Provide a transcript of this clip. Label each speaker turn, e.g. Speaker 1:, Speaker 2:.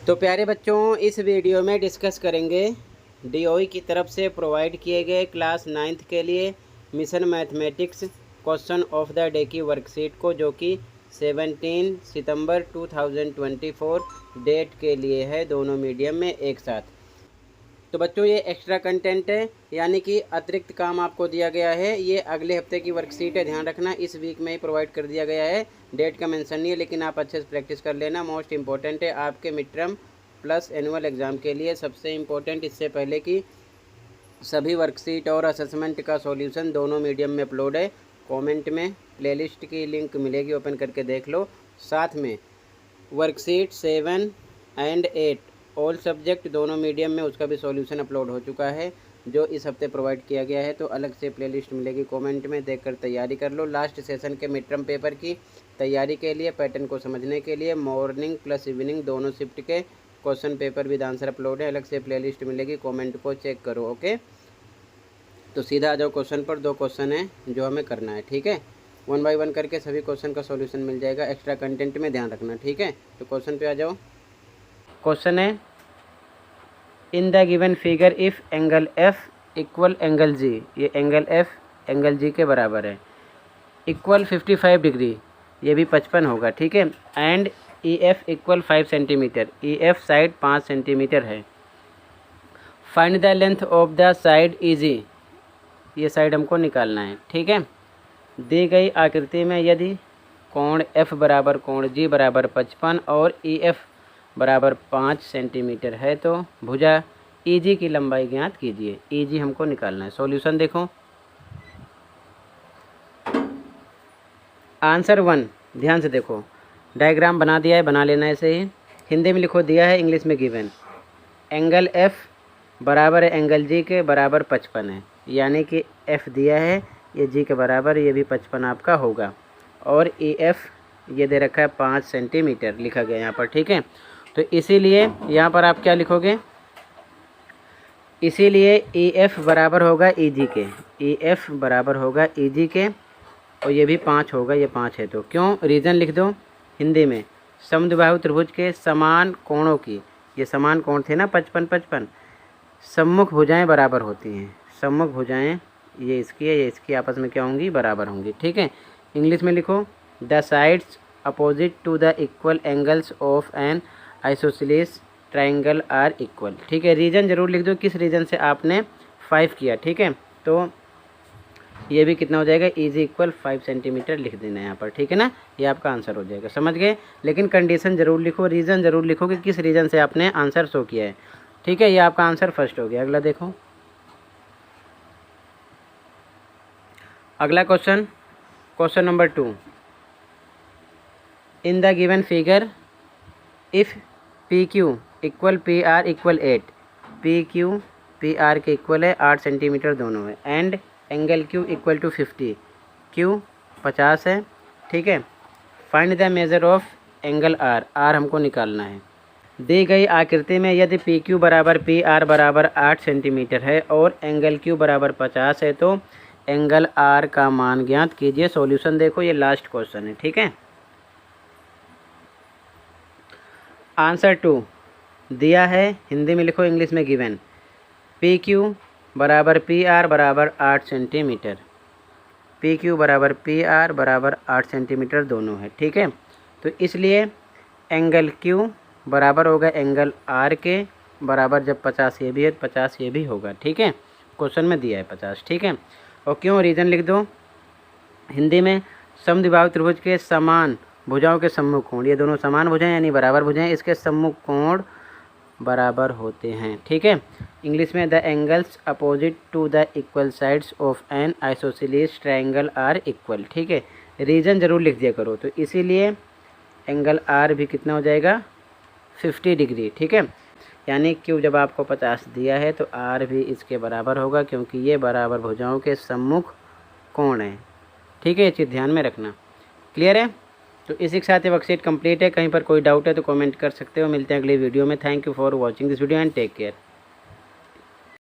Speaker 1: तो प्यारे बच्चों, इस वीडियो में डिस्कस करेंगे डीओई की तरफ से प्रोवाइड किए गए क्लास 9th के लिए mission mathematics question of the day की वर्कशीट को, जो कि 17 सितंबर 2024 डेट के लिए है, दोनों मीडियम में एक साथ। तो बच्चों, ये एक्स्ट्रा कंटेंट है, यानी कि अतिरिक्त काम आपको दिया गया है। ये अगले हफ्ते की वर्कशीट है, ध्यान रखना, इस वीक में ही प्रोवाइड कर दिया गया है। डेट का मेंशन नहीं है, लेकिन आप अच्छे से प्रैक्टिस कर लेना। मोस्ट इंपॉर्टेंट है आपके mid term plus annual exam के लिए सबसे इम्पोर्टेंट। इससे पहले कि सभी वर्कशीट और असेसमेंट का सॉल्यूशन दोनों मीडियम में अपलोड है। कमेंट में प्लेलिस्ट की लिंक मिलेगी, ओपन करके देख लो। साथ में वर्कशीट 7 एंड 8 ऑल सब्जेक्ट दोनों मीडियम में, उसका भी सॉल्यूशन अपलोड हो चुका है, जो इस हफ्ते प्रोवाइड किया गया है। तो अलग से प्लेलिस्ट मिलेगी, कमेंट में देखकर तैयारी कर लो। लास्ट सेशन के मिड टर्म पेपर की तैयारी के लिए, पैटर्न को समझने के लिए मॉर्निंग प्लस इवनिंग दोनों शिफ्ट के question paper with answer upload है, अलग से प्लेलिस्ट मिलेगी, कमेंट को चेक करो। ओके, तो सीधा आ जाओ क्वेश्चन पर। 2 क्वेश्चन है जो हमें करना है, ठीक है। 1 बाय 1 करके सभी क्वेश्चन का सॉल्यूशन मिल जाएगा, एक्स्ट्रा कंटेंट में ध्यान रखना, ठीक है। तो क्वेश्चन पे आ जाओ। क्वेश्चन है, इन the given figure if angle F equal angle G, ये एंगल एफ एंगल जी के बराबर है, इक्वल 55 डिग्री, ये भी 55 होगा, ठीक है। And E F equal 5 centimetre, E F side 5 centimetre है। Find the length of the side E G, ये साइड हमको निकालना है, ठीक है। दी गई आकृति में यदि कोण एफ बराबर कोण जी बराबर 55 और ई एफ बराबर 5 सेंटीमीटर है, तो भुजा ई जी की लंबाई ज्ञात कीजिए। ई जी हमको निकालना है। सॉल्यूशन देखो, आंसर 1 ध्यान से देखो, डायग्राम बना दिया है, बना लेना है ऐसे ही। हिंदी में लिखो, दिया है, इंग्लिश में गिवन। एंगल एफ बराबर है एंगल जी के, बराबर 55 है, यानी कि एफ दिया है, ये जी के बराबर, ये भी 55 आपका होगा। और ई एफ ये दे रखा है 5 सेंटीमीटर लिखा गया यहाँ पर, ठीक है। तो इसीलिए यहाँ पर आप क्या लिखोगे, इसीलिए ई एफ बराबर होगा ई जी के, ई एफ बराबर होगा ई जी के, और ये भी 5 होगा, ये 5 है। तो क्यों, रीज़न लिख दो हिंदी में। समद्विबाहु त्रिभुज के समान कोणों की, ये समान कोण थे ना 55-55, सम्मुख भुजाएं बराबर होती हैं। सम्मुख भुजाएं, ये इसकी है, ये इसकी, आपस में क्या होंगी, बराबर होंगी, ठीक है। इंग्लिश में लिखो, the sides opposite to the equal angles of an isosceles triangle are equal, ठीक है। रीजन जरूर लिख दो, किस रीजन से आपने 5 किया, ठीक है। तो ये भी कितना हो जाएगा, इजी इक्वल 5 सेंटीमीटर लिख देना है यहाँ पर, ठीक है ना। ये आपका आंसर हो जाएगा, समझ गए। लेकिन कंडीशन जरूर लिखो, रीज़न जरूर लिखो कि किस रीज़न से आपने आंसर शो किया है, ठीक है। ये आपका आंसर फर्स्ट हो गया। अगला देखो, अगला question, question number 2। In the given figure if P Q equal P R equal 8, P Q P R के इक्वल है, 8 सेंटीमीटर दोनों है। And angle Q equal to 50, Q 50 है, ठीक है। Find the measure of angle R, R हमको निकालना है। दी गई आकृति में यदि पी क्यू बराबर पी आर बराबर 8 सेंटीमीटर है और एंगल क्यू बराबर 50 है, तो एंगल आर का मान ज्ञात कीजिए। सॉल्यूशन देखो, ये लास्ट क्वेश्चन है, ठीक है। आंसर 2 दिया है, हिंदी में लिखो, इंग्लिश में गिवन। पी क्यू बराबर पी आर बराबर 8 सेंटीमीटर, पी क्यू बराबर पी आर बराबर 8 सेंटीमीटर दोनों है, ठीक है। तो इसलिए एंगल क्यू बराबर होगा एंगल आर के, बराबर जब 50 ये भी है 50 ये भी होगा, ठीक है। क्वेश्चन में दिया है 50, ठीक है। और क्यों, रीज़न लिख दो हिंदी में। समद्विबाहु त्रिभुज के समान भुजाओं के सम्मुख कोण, ये दोनों समान भुजाएं यानी बराबर भुजाएं, इसके सम्मुख कोण बराबर होते हैं, ठीक है। इंग्लिश में, the angles opposite to the equal sides of an isosceles triangle are equal, ठीक है। रीज़न जरूर लिख दिया करो। तो इसीलिए एंगल आर भी कितना हो जाएगा, 50 डिग्री, ठीक है। यानी क्यू जब आपको 50 दिया है तो आर भी इसके बराबर होगा, क्योंकि ये बराबर भुजाओं के सम्मुख कोण है, ठीक है। ये चीज़ ध्यान में रखना, क्लियर है। तो इसी के साथ ये वर्कशीट कंप्लीट है। कहीं पर कोई डाउट है तो कमेंट कर सकते हो। मिलते हैं अगली वीडियो में। Thank you for watching this video and take care.